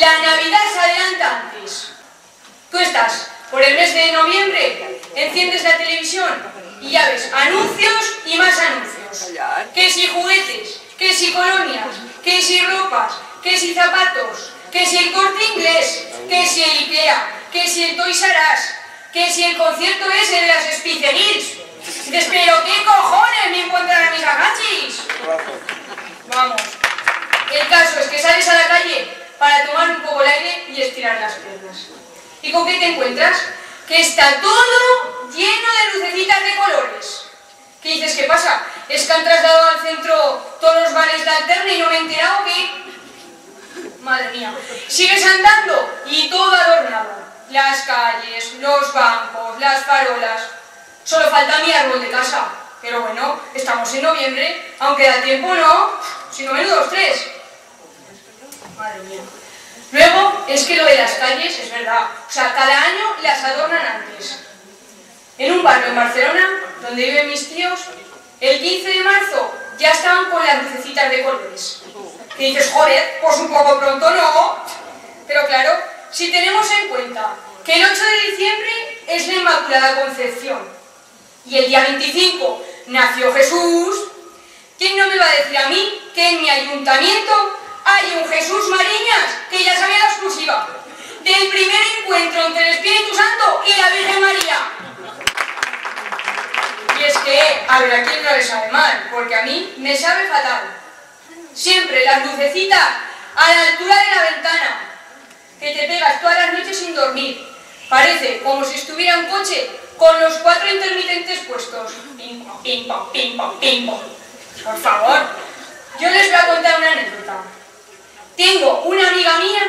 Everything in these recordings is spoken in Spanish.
la Navidad se adelanta antes. Tú estás por el mes de noviembre, enciendes la televisión y ya ves anuncios y más anuncios. Que si juguetes, que si colonias, que si ropas, que si zapatos, que si el Corte Inglés, que si el Ikea, que si el Toys R Us, que si el concierto ese de las Spice Girls. Dices, pero ¿qué cojones me encontrarán mis agachis? Vamos. El caso es que sales a la calle para tomar un poco el aire y estirar las piernas. ¿Y con qué te encuentras? Que está todo lleno de lucecitas de colores. ¿Qué dices? ¿Qué pasa? ¿Es que han trasladado al centro todos los bares de Alterna y no me he enterado que...? Madre mía. Sigues andando y todo adornado. Las calles, los bancos, las farolas. Solo falta mi árbol de casa. Pero bueno, estamos en noviembre, aunque da tiempo, ¿no? Si no, menudos tres. Madre mía. Luego, es que lo de las calles es verdad. O sea, cada año las adornan antes. En un barrio en Barcelona, donde viven mis tíos, el 15 de marzo ya estaban con las lucecitas de colores. Que dices, joder, pues un poco pronto, ¿no? Pero claro, si tenemos en cuenta que el 8 de diciembre es la Inmaculada Concepción y el día 25 nació Jesús, ¿quién no me va a decir a mí que en mi ayuntamiento hay un Jesús Mariñas que ya sabía la exclusiva del primer encuentro entre el Espíritu Santo y la Virgen María? Y es que, a ver, a quién no le sabe mal, porque a mí me sabe fatal. Siempre las lucecitas a la altura de la ventana, que te pegas todas las noches sin dormir. Parece como si estuviera un coche con los 4 intermitentes puestos. Pim, pam, pim, pam, pim, pam, pim, pam. Por favor, yo les voy a contar una anécdota. Tengo una amiga mía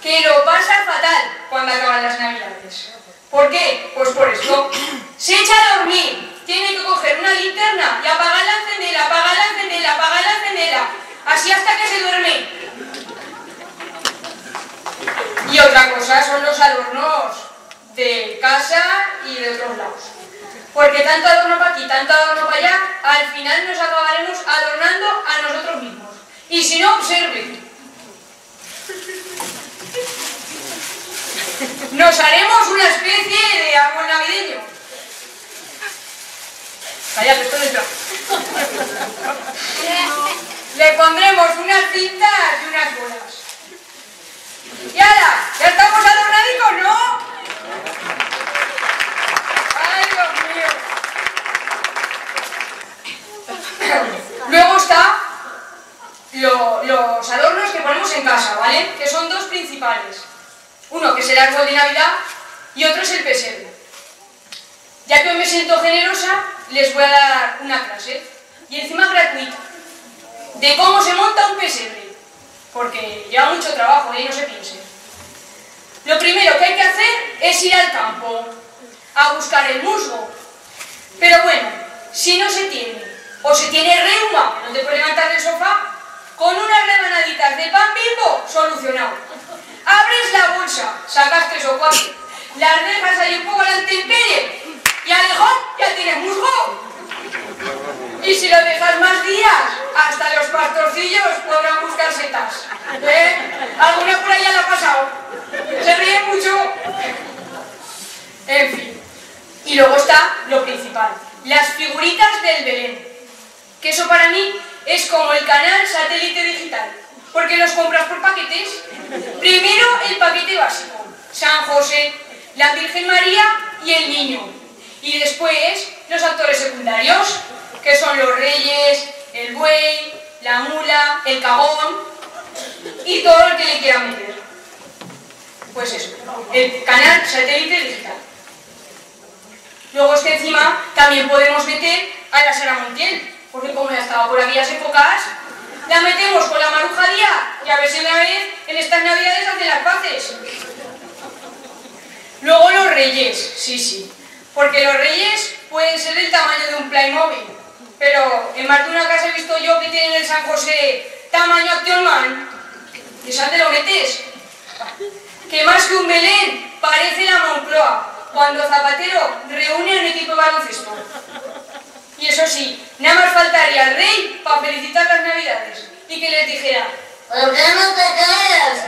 que lo pasa fatal cuando acaban las Navidades. ¿Por qué? Pues por esto. Se echa a dormir, tiene que coger una linterna y apagarla, encenderla, apagarla, encenderla, apagarla, encenderla. Así hasta que se duerme. Y otra cosa son los adornos de casa y de otros lados. Porque tanto adorno para aquí, tanto adorno para allá, al final nos acabaremos adornando a nosotros mismos. Y si no, observen. Nos haremos una especie de árbol navideño. Cállate, esto no entra. Le pondremos unas cintas y unas bolas. ¡Y ahora! ¡Ya estamos adornadicos, ¿no? ¡Ay, Dios mío! Luego está los adornos que ponemos en casa, ¿vale? Que son dos principales. Uno que es el árbol de Navidad y otro es el pesebre. Ya que hoy me siento generosa, les voy a dar una clase, y encima gratuita, de cómo se monta un pesebre, porque lleva mucho trabajo, no se piense. Lo primero que hay que hacer es ir al campo, a buscar el musgo. Pero bueno, si no se tiene, o se tiene reuma, no te puedes levantar del sofá, con unas rebanaditas de pan Bimbo, solucionado. Abres la bolsa, sacas 3 o 4, las dejas ahí un poco a la intemperie, y alejón, ya tienes musgo. Y si lo dejas más días, hasta los pastorcillos podrán buscar setas. Alguna por ahí ya la ha pasado. Se ríen mucho. En fin. Y luego está lo principal, las figuritas del Belén. Que eso para mí es como el canal satélite digital, porque los compras por paquetes. Primero el paquete básico, San José, la Virgen María y el niño. Y después los actores secundarios, que son los reyes, el buey, la mula, el cagón y todo lo que le quiera meter. Pues eso, el canal satélite digital. Luego es que encima también podemos meter a la Sara Montiel, porque como ya estaba por aquellas épocas, la metemos con la Maruja Díaz y a ver si una vez en estas Navidades hacen las paces. Luego los reyes, sí. Porque los reyes pueden ser del tamaño de un Playmobil, pero en más de una casa he visto yo que tienen el San José tamaño Action Man. ¿Y sabes dónde lo metes? Que más que un Belén parece la Moncloa, cuando Zapatero reúne a un equipo de baloncesto. Y eso sí, nada más faltaría al rey para felicitar las Navidades y que les dijera: ¿por qué no te callas?